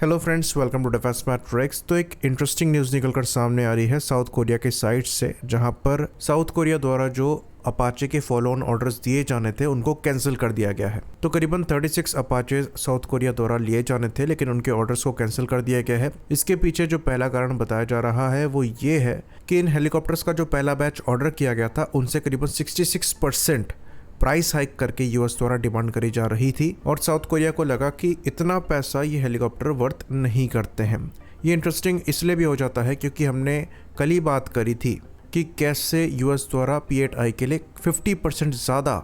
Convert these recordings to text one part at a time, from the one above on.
Hello friends, welcome to defence matrix. तो एक interesting news निकलकर सामने आ रही है साउथ कोरिया के साइड से, जहां पर साउथ कोरिया द्वारा जो अपाचे के फॉलो ऑन ऑर्डर्स दिए जाने थे उनको कैंसिल कर दिया गया है। तो करीबन 36 अपाचे साउथ कोरिया द्वारा लिए जाने थे, लेकिन उनके ऑर्डर्स को कैंसिल कर दिया गया है। इसके पीछे जो पहला कारण बताया जा रहा है वो ये है कि इन हेलीकॉप्टर्स का जो पहला बैच ऑर्डर किया गया था उनसे करीबन 66% प्राइस हाइक करके यूएस द्वारा डिमांड करी जा रही थी, और साउथ कोरिया को लगा कि इतना पैसा ये हेलीकॉप्टर वर्थ नहीं करते हैं। ये इंटरेस्टिंग इसलिए भी हो जाता है क्योंकि हमने कल ही बात करी थी कि कैसे यूएस द्वारा P8I के लिए 50% ज़्यादा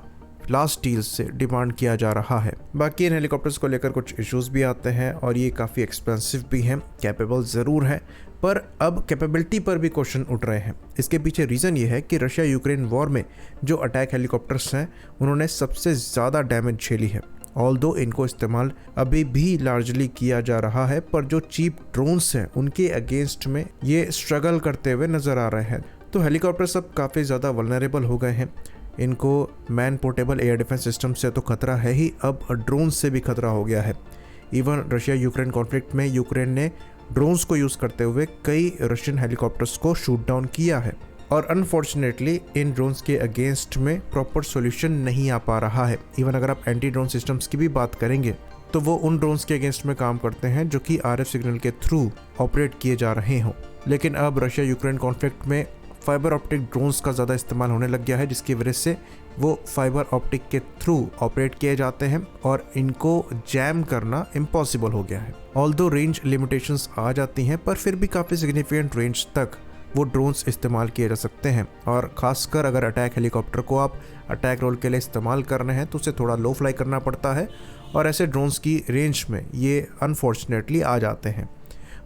लास्ट डील से डिमांड किया जा रहा है। बाकी इन हेलीकॉप्टर्स को लेकर कुछ इश्यूज भी आते हैं और ये काफ़ी एक्सपेंसिव भी हैं। कैपेबल ज़रूर है, पर अब कैपेबिलिटी पर भी क्वेश्चन उठ रहे हैं। इसके पीछे रीज़न ये है कि रशिया यूक्रेन वॉर में जो अटैक हेलीकॉप्टर्स हैं उन्होंने सबसे ज़्यादा डैमेज झेली है। ऑल्दो इनको इस्तेमाल अभी भी लार्जली किया जा रहा है, पर जो चीप ड्रोन्स हैं उनके अगेंस्ट में ये स्ट्रगल करते हुए नज़र आ रहे हैं। तो हेलीकॉप्टर्स अब काफ़ी ज़्यादा वल्नरेबल हो गए हैं। इनको man portable air defence system से तो खतरा है ही, अब ड्रोन से भी खतरा हो गया है। इवन रशिया यूक्रेन कॉन्फ्लिक्ट में यूक्रेन ने ड्रोन्स को यूज़ करते हुए कई रशियन हेलीकॉप्टर्स को शूट डाउन किया है, और अनफॉर्चुनेटली इन ड्रोन्स के अगेंस्ट में प्रॉपर सॉल्यूशन नहीं आ पा रहा है। इवन अगर आप एंटी ड्रोन सिस्टम्स की भी बात करेंगे तो वो उन ड्रोन्स के अगेंस्ट में काम करते हैं जो कि RF सिग्नल के थ्रू ऑपरेट किए जा रहे हों। लेकिन अब रशिया यूक्रेन कॉन्फ्लिक्ट में फाइबर ऑप्टिक ड्रोन्स का ज़्यादा इस्तेमाल होने लग गया है, जिसकी वजह से वो फाइबर ऑप्टिक के थ्रू ऑपरेट किए जाते हैं और इनको जैम करना इम्पॉसिबल हो गया है। ऑल्दो रेंज लिमिटेशंस आ जाती हैं, पर फिर भी काफ़ी सिग्निफिकेंट रेंज तक वो ड्रोन्स इस्तेमाल किए जा सकते हैं। और ख़ासकर अगर अटैक हेलीकॉप्टर को आप अटैक रोल के लिए इस्तेमाल कर रहे हैं तो उसे थोड़ा लो फ्लाई करना पड़ता है, और ऐसे ड्रोन्स की रेंज में ये अनफॉर्चुनेटली आ जाते हैं।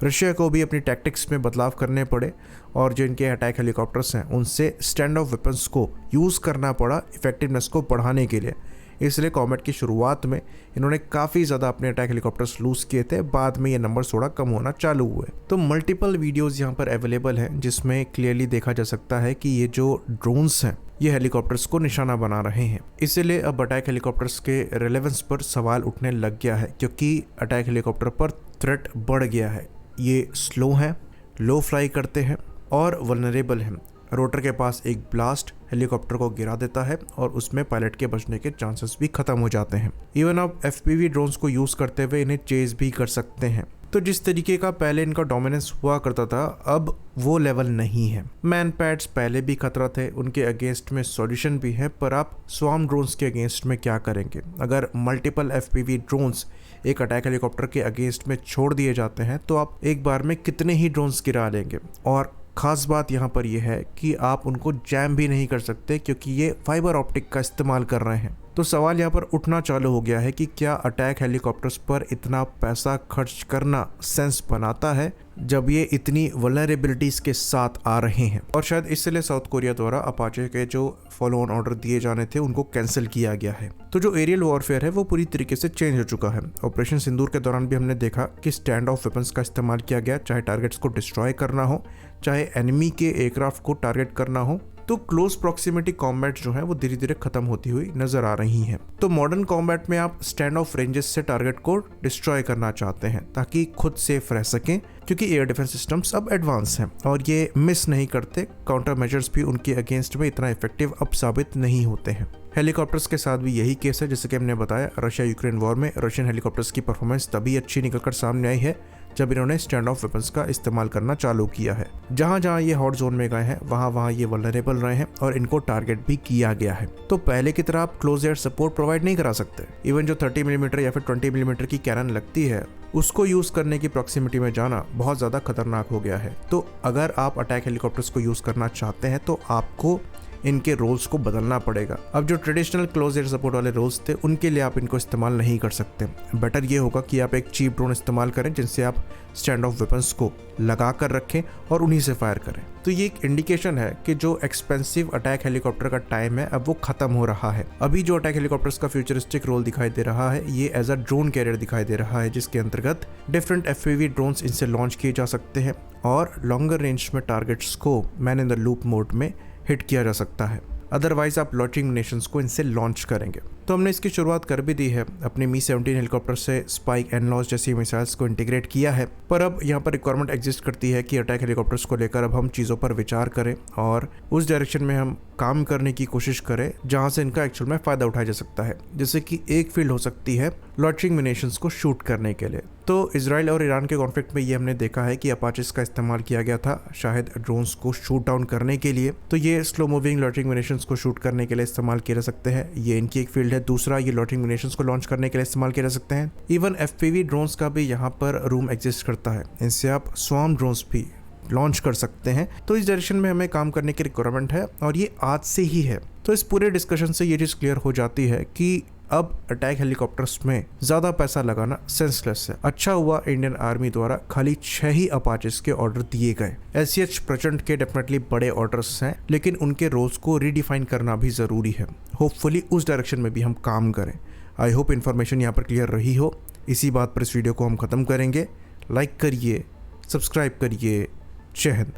रशिया को भी अपनी टैक्टिक्स में बदलाव करने पड़े, और जो इनके अटैक हेलीकॉप्टर्स हैं उनसे स्टैंड ऑफ वेपन्स को यूज़ करना पड़ा इफेक्टिवनेस को बढ़ाने के लिए। इसलिए कॉम्बैट की शुरुआत में इन्होंने काफ़ी ज़्यादा अपने अटैक हेलीकॉप्टर्स लूज़ किए थे, बाद में ये नंबर थोड़ा कम होना चालू हुए। तो मल्टीपल वीडियोज़ यहाँ पर अवेलेबल हैं जिसमें क्लियरली देखा जा सकता है कि ये जो ड्रोन्स हैं ये हेलीकॉप्टर्स को निशाना बना रहे हैं। इसीलिए अब अटैक हेलीकॉप्टर्स के रेलेवेंस पर सवाल उठने लग गया है, क्योंकि अटैक हेलीकॉप्टर पर थ्रेट बढ़ गया है। ये स्लो हैं, लो फ्लाई करते हैं और वल्नरेबल हैं। रोटर के पास एक ब्लास्ट हेलीकॉप्टर को गिरा देता है और उसमें पायलट के बचने के चांसेस भी खत्म हो जाते हैं। इवन आप FPV ड्रोन्स को यूज़ करते हुए इन्हें चेज भी कर सकते हैं। तो जिस तरीके का पहले इनका डोमिनेंस हुआ करता था, अब वो लेवल नहीं है। मैन पैड्स पहले भी खतरा थे, उनके अगेंस्ट में सॉल्यूशन भी है, पर आप स्वार्म ड्रोन्स के अगेंस्ट में क्या करेंगे? अगर मल्टीपल FPV ड्रोन्स एक अटैक हेलीकॉप्टर के अगेंस्ट में छोड़ दिए जाते हैं तो आप एक बार में कितने ही ड्रोन्स गिरा लेंगे। और ख़ास बात यहाँ पर यह है कि आप उनको जैम भी नहीं कर सकते, क्योंकि ये फाइबर ऑप्टिक का इस्तेमाल कर रहे हैं। तो सवाल यहाँ पर उठना चालू हो गया है कि क्या अटैक हेलीकॉप्टर्स पर इतना पैसा खर्च करना सेंस बनाता है जब ये इतनी वल्नरेबिलिटीज़ के साथ आ रहे हैं। और शायद इसलिए साउथ कोरिया द्वारा अपाचे के जो फॉलो ऑन ऑर्डर दिए जाने थे उनको कैंसिल किया गया है। तो जो एरियल वॉरफेयर है वो पूरी तरीके से चेंज हो चुका है। ऑपरेशन सिंदूर के दौरान भी हमने देखा कि स्टैंड ऑफ वेपन्स का इस्तेमाल किया गया, चाहे टारगेट्स को डिस्ट्रॉय करना हो, चाहे एनिमी के एयरक्राफ्ट को टारगेट करना हो। तो क्लोज प्रॉक्सिमिटी कॉम्बैट जो है वो धीरे धीरे खत्म होती हुई नजर आ रही हैं। तो मॉडर्न कॉम्बैट में आप स्टैंड ऑफ रेंजेस से टारगेट को डिस्ट्रॉय करना चाहते हैं ताकि खुद सेफ रह सकें, क्योंकि एयर डिफेंस सिस्टम्स अब एडवांस हैं और ये मिस नहीं करते। काउंटर मेजर्स भी उनके अगेंस्ट में इतना इफेक्टिव अब साबित नहीं होते हैं। हेलीकॉप्टर्स के साथ भी यही केस है। जैसे कि हमने बताया, रशिया यूक्रेन वॉर में रशियन हेलीकॉप्टर्स की परफॉर्मेंस तभी अच्छी निकलकर सामने आई है जब इन्होंने स्टैंड ऑफ वेपन्स का इस्तेमाल करना चालू किया है। जहां जहां ये हॉट जोन में गए हैं वहां ये वल्नरेबल रहे हैं और इनको टारगेट भी किया गया है। तो पहले की तरह आप क्लोज एयर सपोर्ट प्रोवाइड नहीं करा सकते। इवन जो 30 मिलीमीटर या फिर 20 मिलीमीटर की कैनन लगती है उसको यूज करने की प्रॉक्सिमिटी में जाना बहुत ज्यादा खतरनाक हो गया है। तो अगर आप अटैक हेलीकॉप्टर्स को यूज करना चाहते हैं तो आपको इनके रोल्स को बदलना पड़ेगा। अब जो ट्रेडिशनल क्लोज एयर सपोर्ट वाले रोल्स थे उनके लिए आप इनको इस्तेमाल नहीं कर सकते। बेटर ये होगा कि आप एक चीप ड्रोन इस्तेमाल करें जिनसे आप स्टैंड ऑफ वेपन्स को लगा कर रखें और उन्हीं से फायर करें। तो ये एक इंडिकेशन है कि जो एक्सपेंसिव अटैक हेलीकॉप्टर का टाइम है अब वो खत्म हो रहा है। अभी जो अटैक हेलीकॉप्टर्स का फ्यूचरिस्टिक रोल दिखाई दे रहा है ये एज अ ड्रोन कैरियर दिखाई दे रहा है, जिसके अंतर्गत डिफरेंट FPV ड्रोन्स इनसे लॉन्च किए जा सकते हैं और लॉन्गर रेंज में टारगेट्स को man in the loop mode में हिट किया जा सकता है। अदरवाइज आप लॉन्चिंग नेशंस को इनसे लॉन्च करेंगे। तो हमने इसकी शुरुआत कर भी दी है, अपने मी-17 हेलीकॉप्टर से स्पाइक एनलॉस जैसी मिसाइल्स को इंटीग्रेट किया है, पर अब यहाँ पर रिक्वायरमेंट एग्जिस्ट करती है कि अटैक हेलीकॉप्टर्स को लेकर अब हम चीज़ों पर विचार करें और उस डायरेक्शन में हम काम करने की कोशिश करें जहाँ से इनका एक्चुअल में फ़ायदा उठाया जा सकता है। जैसे कि एक फील्ड हो सकती है लॉन्चिंग म्यूनिशंस को शूट करने के लिए। तो इजराइल और ईरान के कॉन्फ्लिक्ट में ये हमने देखा है कि अपाचेस का इस्तेमाल किया गया था शायद ड्रोन्स को शूट डाउन करने के लिए। तो ये स्लो मूविंग लॉन्चिंग म्यूनिशंस को शूट करने के लिए इस्तेमाल किए जा सकते हैं, ये इनकी एक फील्ड है। दूसरा, ये लॉन्चिंग म्यूनिशंस को लॉन्च करने के लिए इस्तेमाल किए जा सकते हैं। इवन FPV ड्रोन्स का भी यहाँ पर रूम एग्जिस्ट करता है, इनसे आप स्वार्म ड्रोन्स भी लॉन्च कर सकते हैं। तो इस डायरेक्शन में हमें काम करने की रिक्वायरमेंट है और ये आज से ही है। तो इस पूरे डिस्कशन से ये चीज़ क्लियर हो जाती है कि अब अटैक हेलीकॉप्टर्स में ज़्यादा पैसा लगाना सेंसलेस है। अच्छा हुआ इंडियन आर्मी द्वारा खाली 6 ही अपाचेस के ऑर्डर दिए गए। SCH प्रचंड के डेफिनेटली बड़े ऑर्डर्स हैं, लेकिन उनके रोल्स को रीडिफाइन करना भी ज़रूरी है। होपफुली उस डायरेक्शन में भी हम काम करें। आई होप इन्फॉर्मेशन यहाँ पर क्लियर रही हो। इसी बात पर इस वीडियो को हम ख़त्म करेंगे। लाइक करिए, सब्सक्राइब करिए। जय हिंद।